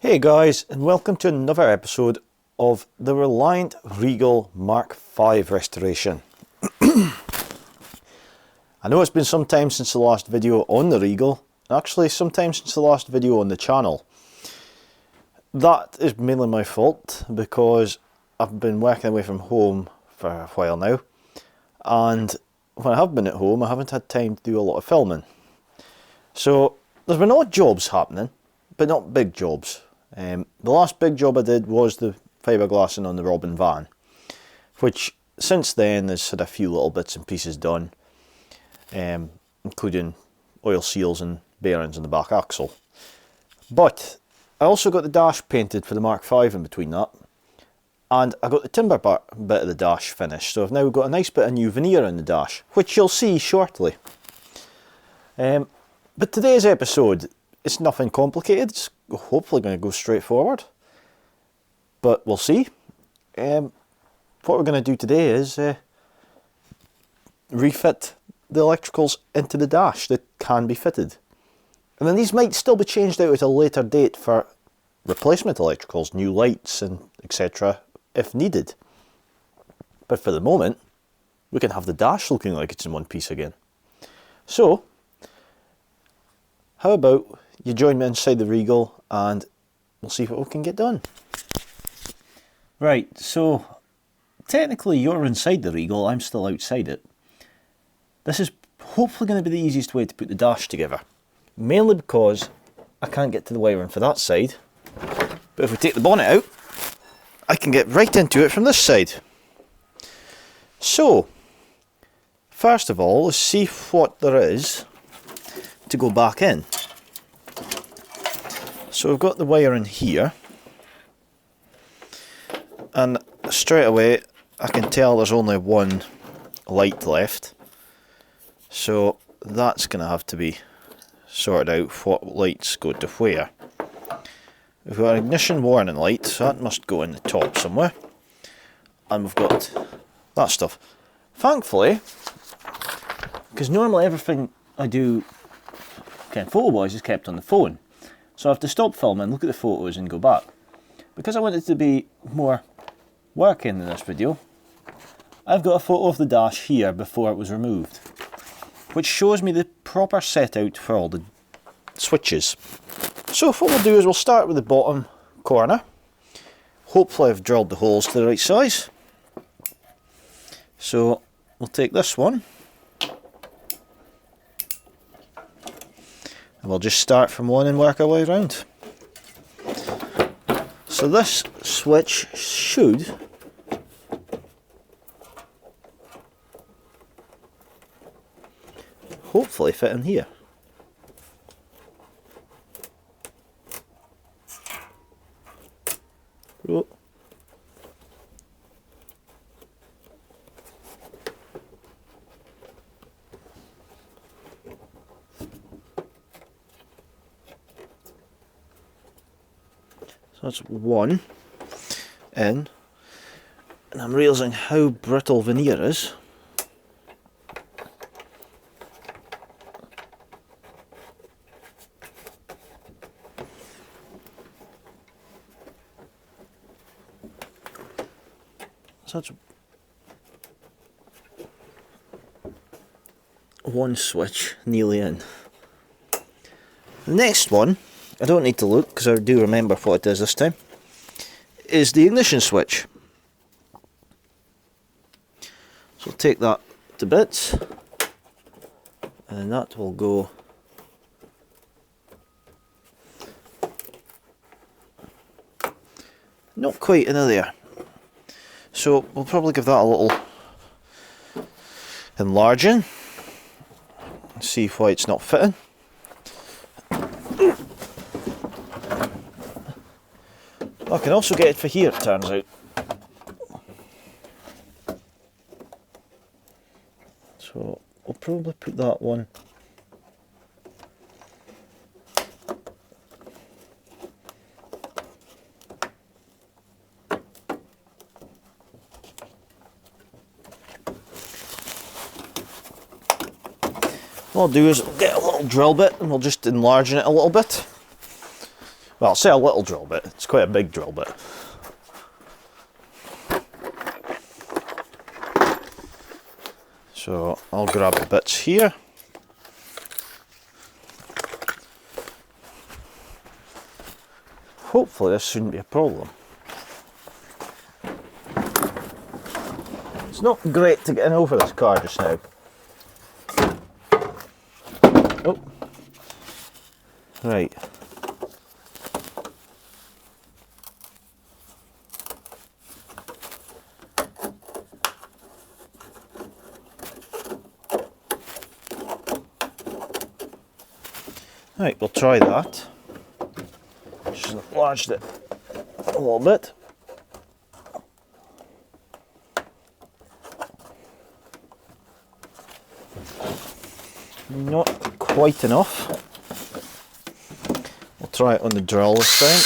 Hey guys, and welcome to another episode of the Reliant Regal Mk V restoration. I know it's been some time since the last video on the Regal, actually some time since the last video on the channel. That is mainly my fault because I've been working away from home for a while now, and when I have been at home I haven't had time to do a lot of filming. So there's been odd jobs happening, but not big jobs. The last big job I did was the fiberglassing on the Robin van, which since then has had a few little bits and pieces done, including oil seals and bearings in the back axle. But I also got the dash painted for the Mk V in between that, and I got the timber bit of the dash finished, so I've now got a nice bit of new veneer in the dash, which you'll see shortly. But today's episode, it's nothing complicated. It's hopefully going to go straight forward, but we'll see. What we're going to do today is refit the electricals into the dash that can be fitted. And then these might still be changed out at a later date for replacement electricals, new lights and etc. if needed. But for the moment, we can have the dash looking like it's in one piece again. So, how about you join me inside the Regal and we'll see what we can get done. Right, so technically you're inside the Regal, I'm still outside it. This is hopefully going to be the easiest way to put the dash together. Mainly because I can't get to the wiring for that side. But if we take the bonnet out, I can get right into it from this side. So, first of all, let's see what there is to go back in. So we've got the wire in here, and straight away I can tell there's only one light left, so that's going to have to be sorted out what lights go to where. We've got an ignition warning light, so that must go in the top somewhere, and we've got that stuff. Thankfully, because normally everything I do kind of photo-wise is kept on the phone, so I have to stop filming, look at the photos and go back. Because I want it to be more working in this video, I've got a photo of the dash here before it was removed, which shows me the proper set out for all the switches. So what we'll do is we'll start with the bottom corner. Hopefully I've drilled the holes to the right size. So we'll take this one, and we'll just start from one and work our way around. So this switch should hopefully fit in here. Oh. That's one in, and I'm realising how brittle veneer is. So that's one switch nearly in. The next one, I don't need to look because I do remember what it is this time, is the ignition switch. So I'll take that to bits, and that will go not quite into there. So we'll probably give that a little enlarging, see why it's not fitting. I can also get it for here, it turns out. So we'll probably put that one what I'll do is get a little drill bit and we'll just enlarge it a little bit. Well, I'll say a little drill bit, it's quite a big drill bit. So I'll grab the bits here. Hopefully this shouldn't be a problem. It's not great to get in over this car just now. Oh. Right. Right, we'll try that. Just enlarged it a little bit. Not quite enough. We'll try it on the drill this time.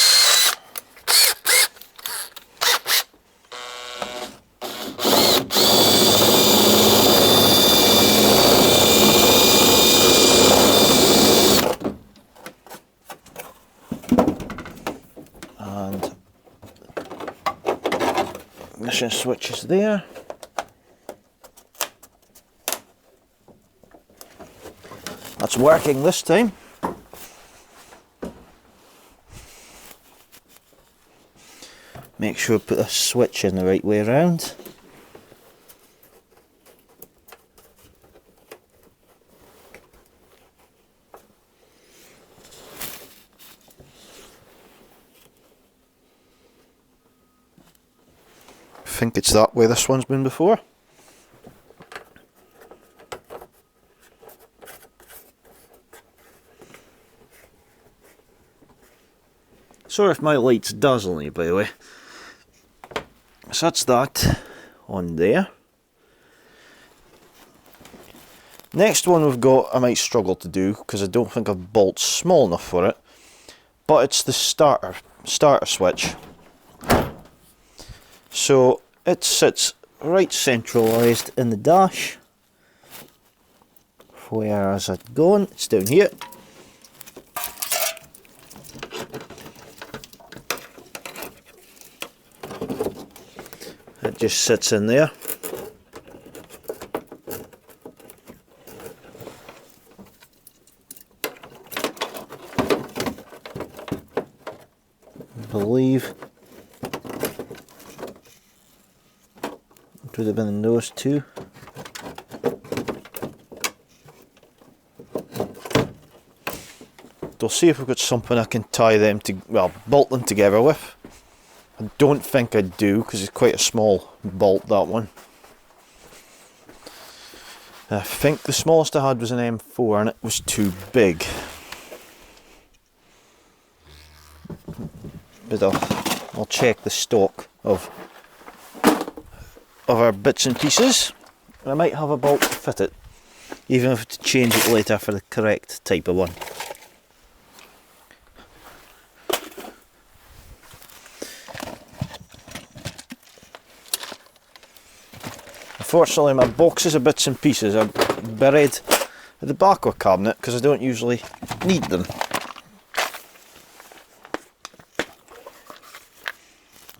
And ignition switch is there. That's working this time. Make sure I put the switch in the right way around. I think it's that way this one's been before. Sorry if my light's dazzling you, by the way. So that's that on there. Next one we've got, I might struggle to do because I don't think I've bolts small enough for it, but it's the starter switch. So it sits right centralised in the dash. Where is it going? It's down here. It just sits in there. I believe it would have been in those two. We'll see if we've got something I can tie them to, well, bolt them together with. I don't think I do because it's quite a small bolt, that one. I think the smallest I had was an M4 and it was too big. But I'll check the stock of our bits and pieces. I might have a bolt to fit it, even if I have to change it later for the correct type of one. Unfortunately, my boxes of bits and pieces are buried at the back of a cabinet because I don't usually need them.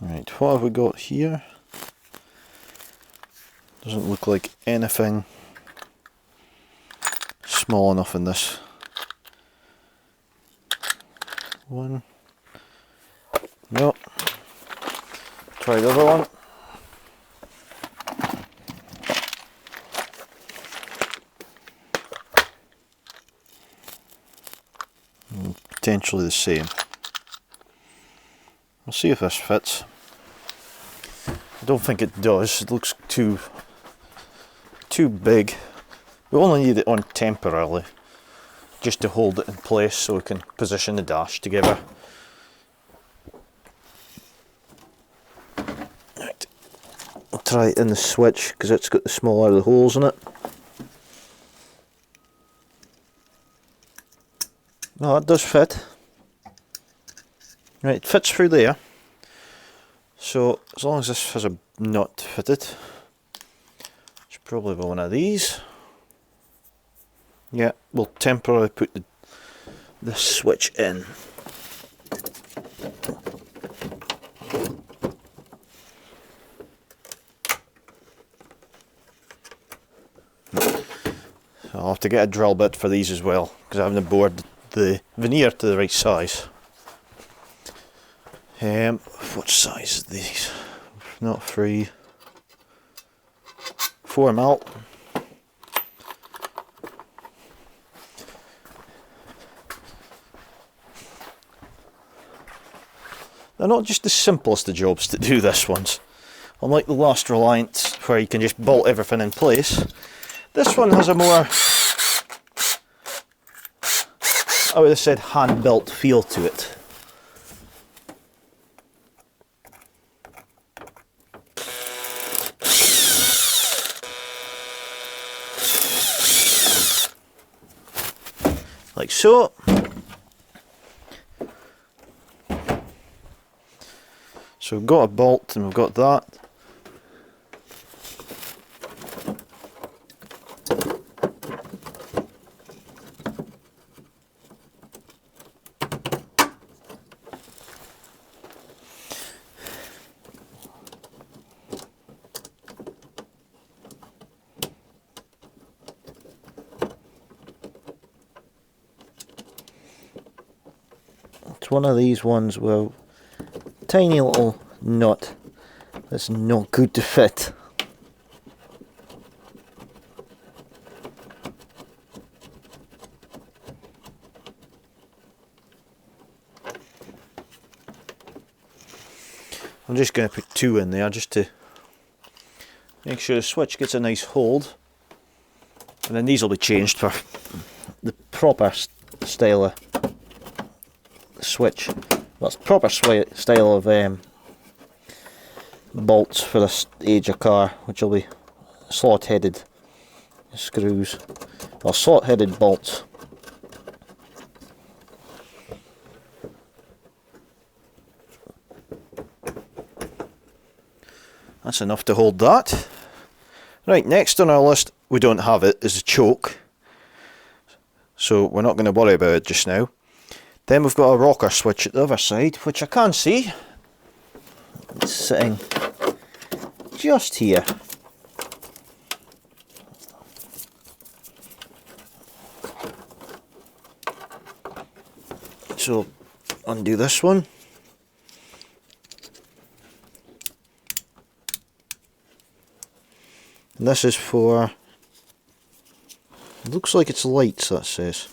Right, what have we got here? Doesn't look like anything small enough in this one. No. Try the other one. Potentially the same. We'll see if this fits. I don't think it does. It looks too big. We only need it on temporarily, just to hold it in place so we can position the dash together. Right. I'll try it in the switch because it's got the smaller of the holes in it. No, that does fit. Right, it fits through there. So as long as this has a nut fitted, it's probably one of these. Yeah, we'll temporarily put the switch in. I'll have to get a drill bit for these as well, because I haven't bored the veneer to the right size. What size are these? Not 3. 4 mil. They're not just the simplest of jobs to do, this ones. Unlike the last Reliant, where you can just bolt everything in place, this one has a more, I would have said, hand-built feel to it. Like so. So we've got a bolt and we've got that. It's one of these ones with a tiny little nut that's not good to fit. I'm just going to put 2 in there just to make sure the switch gets a nice hold, and then these will be changed for the proper style of switch. That's proper style of bolts for this age of car, which will be slot-headed screws, or slot-headed bolts. That's enough to hold that. Right, next on our list, we don't have it, is a choke, so we're not going to worry about it just now. Then we've got a rocker switch at the other side, which I can see. It's sitting just here. So, undo this one. And this is for, it looks like it's lights, that says.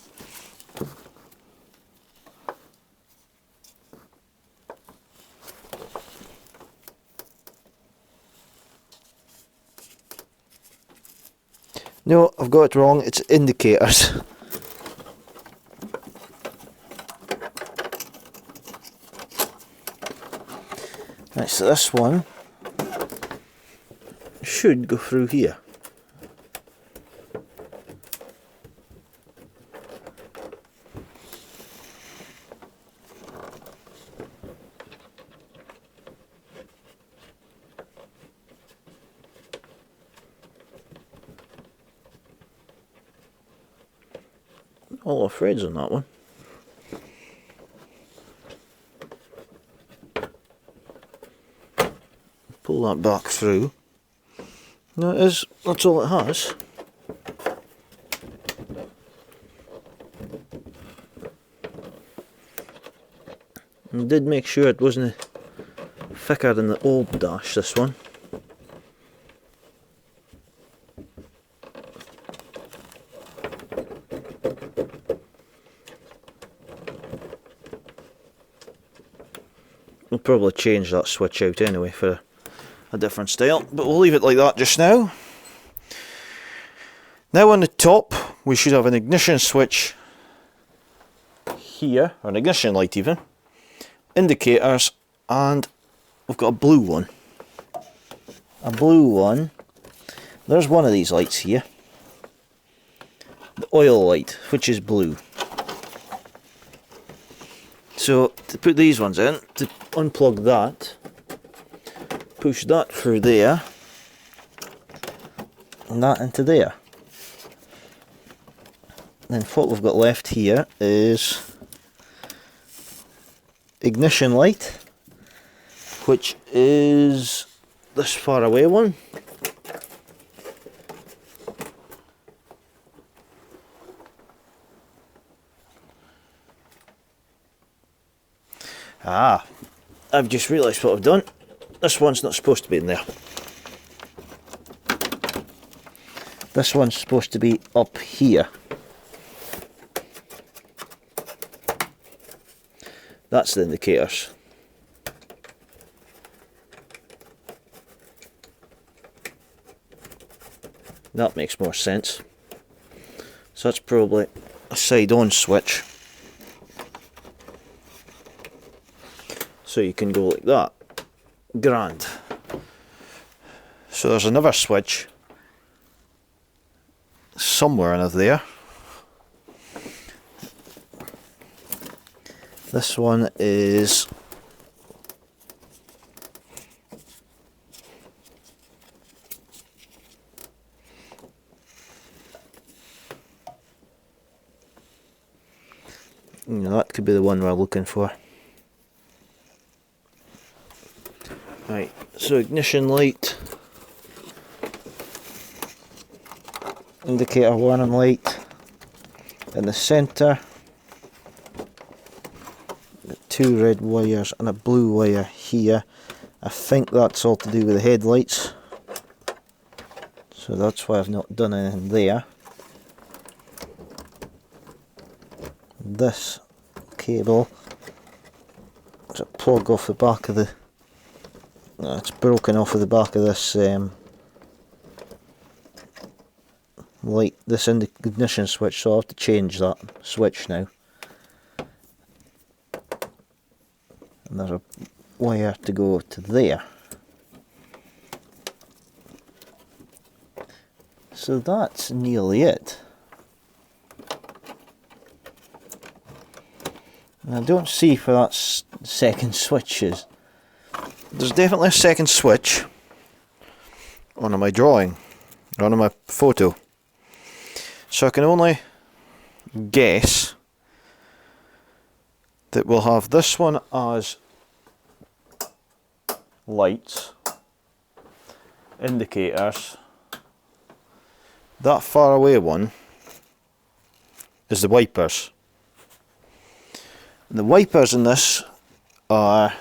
No, I've got it wrong, it's indicators. Right, so this one should go through here. A lot of threads on that one. Pull that back through. No, it is, that's all it has. I did make sure it wasn't thicker than the old dash, this one. We'll probably change that switch out anyway for a different style, but we'll leave it like that just now. Now on the top we should have an ignition switch here, or an ignition light even, indicators, and we've got a blue one. A blue one. There's one of these lights here. The oil light, which is blue. So to put these ones in, to unplug that, push that through there, and that into there. Then what we've got left here is ignition light, which is this far away one. Ah, I've just realised what I've done. This one's not supposed to be in there. This one's supposed to be up here. That's the indicators. That makes more sense. So that's probably a side on switch. So you can go like that. Grand. So there's another switch somewhere in there. This one is that could be the one we're looking for. Right, so ignition light, indicator warning light in the centre, two red wires and a blue wire here. I think that's all to do with the headlights, so that's why I've not done anything there. This cable is a plug off the back of the it's broken off of the back of this light, this ignition switch, so I'll have to change that switch now. And there's a wire to go to there. So that's nearly it. And I don't see where that second switch is. There's definitely a second switch on my drawing, on my photo. So I can only guess that we'll have this one as lights, indicators. That far away one is the wipers. And the wipers in this are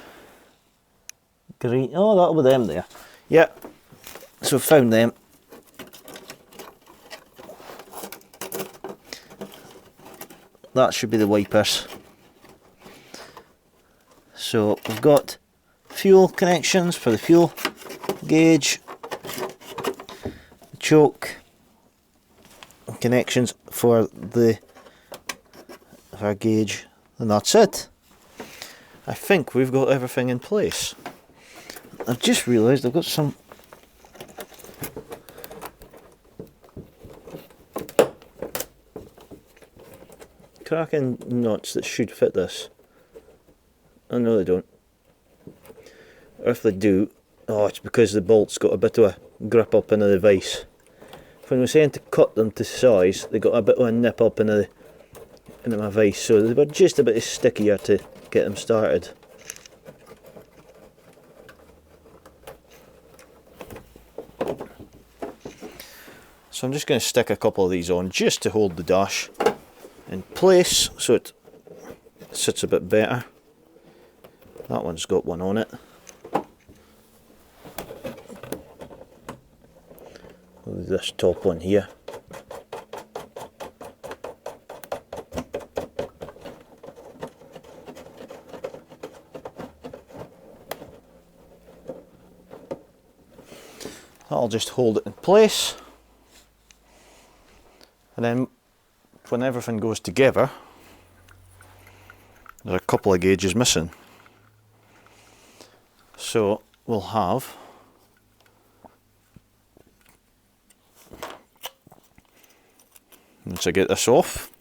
green. Oh, that'll be them there. Yeah, so found them. That should be the wipers. So we've got fuel connections for the fuel gauge, the choke connections for our gauge, and that's it. I think we've got everything in place. I've just realised I've got some cracking nuts that should fit this. I know they don't. Or if they do, oh, it's because the bolt's got a bit of a grip up into the vise. When we're saying to cut them to size, they got a bit of a nip up into my vise, so they were just a bit stickier to get them started. So I'm just going to stick a couple of these on just to hold the dash in place so it sits a bit better. That one's got one on it. This top one here. That'll just hold it in place. And then when everything goes together, there's a couple of gauges missing. So we'll have once I get this off,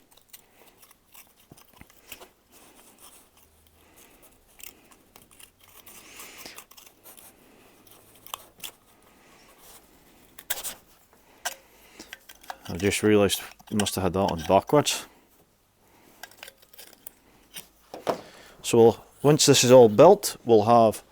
I just realised I must have had that on backwards. So once this is all built, we'll have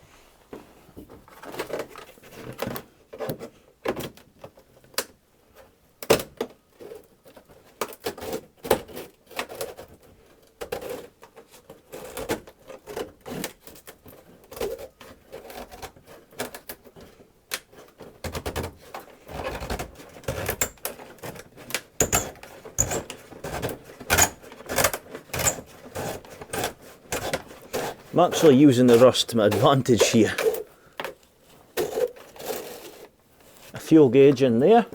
I'm actually using the rust to my advantage here. A fuel gauge in there.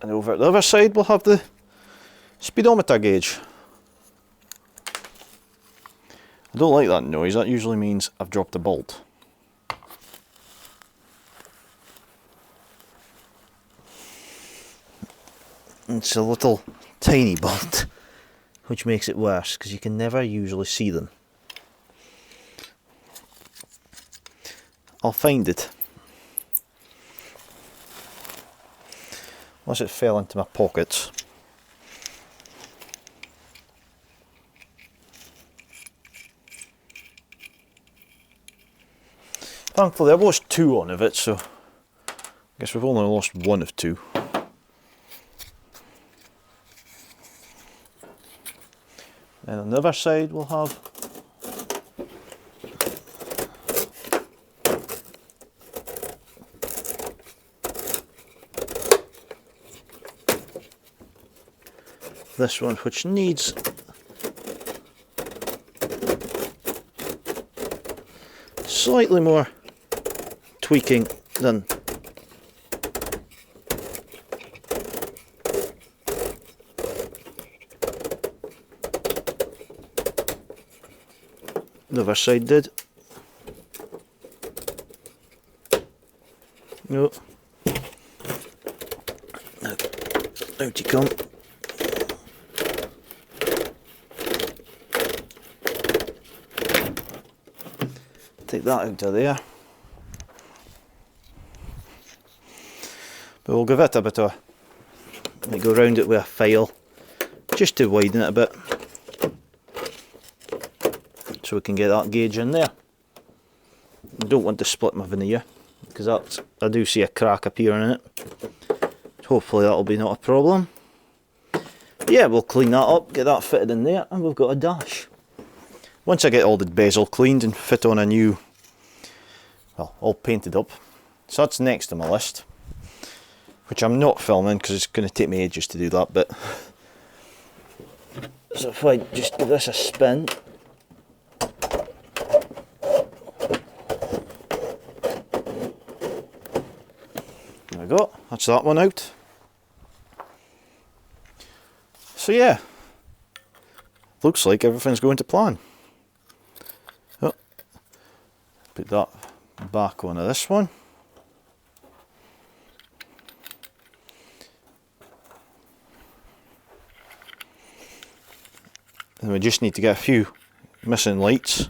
And over at the other side we'll have the speedometer gauge. I don't like that noise, that usually means I've dropped a bolt. It's a little tiny bolt, which makes it worse because you can never usually see them. I'll find it. Unless it fell into my pockets. Thankfully I've lost 2 on of it, so I guess we've only lost 1 of 2. And on the other side we'll have this one, which needs slightly more tweaking than the other side did. No. Out you come. Take that out of there. But we'll give it a bit of go round it with a file just to widen it a bit so we can get that gauge in there. I don't want to split my veneer because I do see a crack appearing in it. Hopefully that'll be not a problem. But yeah, we'll clean that up, get that fitted in there, and we've got a dash. Once I get all the bezel cleaned and fit on a new, well, all painted up. So that's next on my list, which I'm not filming because it's going to take me ages to do that bit. So if I just give this a spin. There we go, that's that one out. So yeah, looks like everything's going to plan. Oh, put that back onto this one. And we just need to get a few missing lights.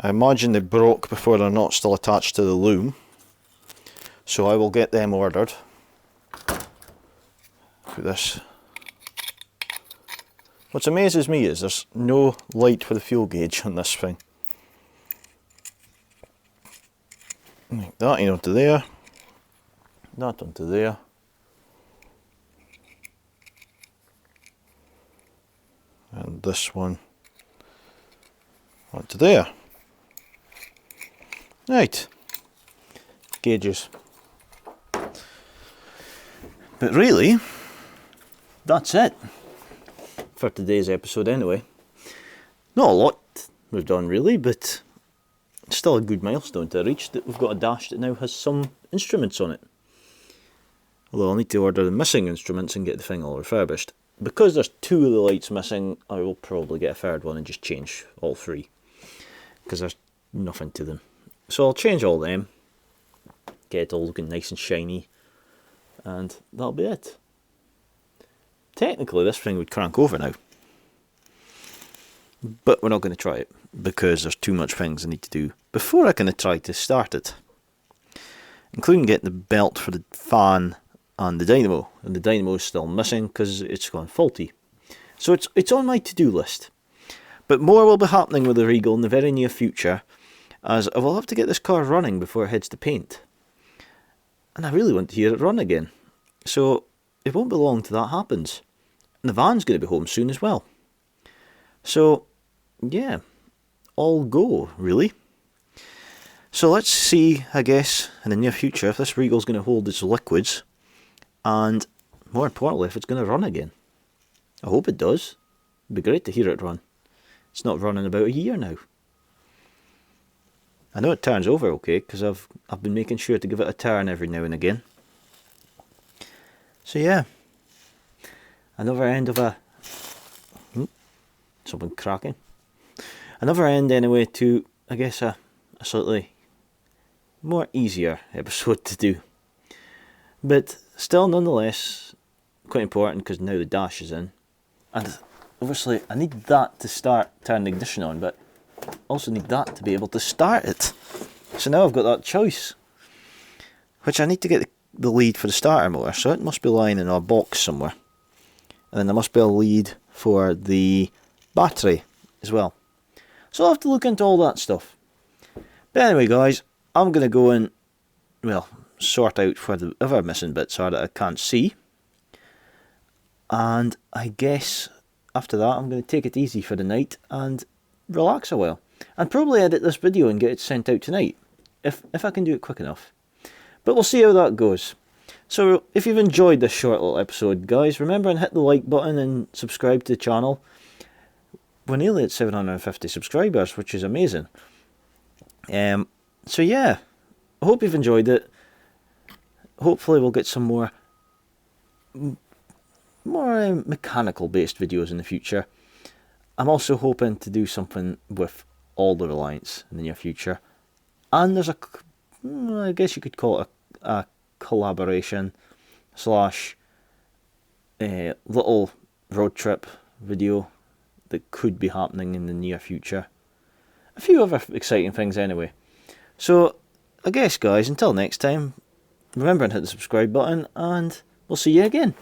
I imagine they broke before they're not still attached to the loom, so I will get them ordered. Put this. What amazes me is there's no light for the fuel gauge on this thing. Like that onto there, that onto there. And this one onto there. Right, gauges. But really, that's it for today's episode anyway. Not a lot we've done really, but it's still a good milestone to reach, that we've got a dash that now has some instruments on it. Although I'll need to order the missing instruments and get the thing all refurbished. Because there's 2 of the lights missing, I will probably get a third one and just change all 3. Because there's nothing to them. So I'll change all them, get it all looking nice and shiny, and that'll be it. Technically this thing would crank over now. But we're not going to try it, because there's too much things I need to do before I can try to start it. Including getting the belt for the fan and the dynamo. And the dynamo is still missing because it's gone faulty. So it's on my to-do list. But more will be happening with the Regal in the very near future, as I will have to get this car running before it heads to paint. And I really want to hear it run again. So it won't be long till that happens. And the van's going to be home soon as well. So yeah, all go really. So let's see, I guess, in the near future if this Regal's going to hold its liquids, and more importantly if it's going to run again. I hope it does. It'd be great to hear it run. It's not running about a year now. I know it turns over okay because I've been making sure to give it a turn every now and again. So yeah, another end of a something cracking. Another end anyway to, I guess, a slightly more easier episode to do. But still, nonetheless, quite important because now the dash is in. And obviously, I need that to start turning the ignition on, but also need that to be able to start it. So now I've got that choice. Which I need to get the lead for the starter motor, so it must be lying in a box somewhere. And then there must be a lead for the battery as well. So I'll have to look into all that stuff. But anyway guys, I'm going to go and, well, sort out where the other missing bits are that I can't see. And I guess after that I'm going to take it easy for the night and relax a while. And probably edit this video and get it sent out tonight. If I can do it quick enough. But we'll see how that goes. So if you've enjoyed this short little episode, guys, remember and hit the like button and subscribe to the channel. We're nearly at 750 subscribers, which is amazing. So yeah, I hope you've enjoyed it. Hopefully we'll get some more mechanical based videos in the future. I'm also hoping to do something with all the Reliants in the near future. And there's I guess you could call it a collaboration slash little road trip video that could be happening in the near future. A few other exciting things anyway. So I guess guys, until next time, remember and hit the subscribe button and we'll see you again.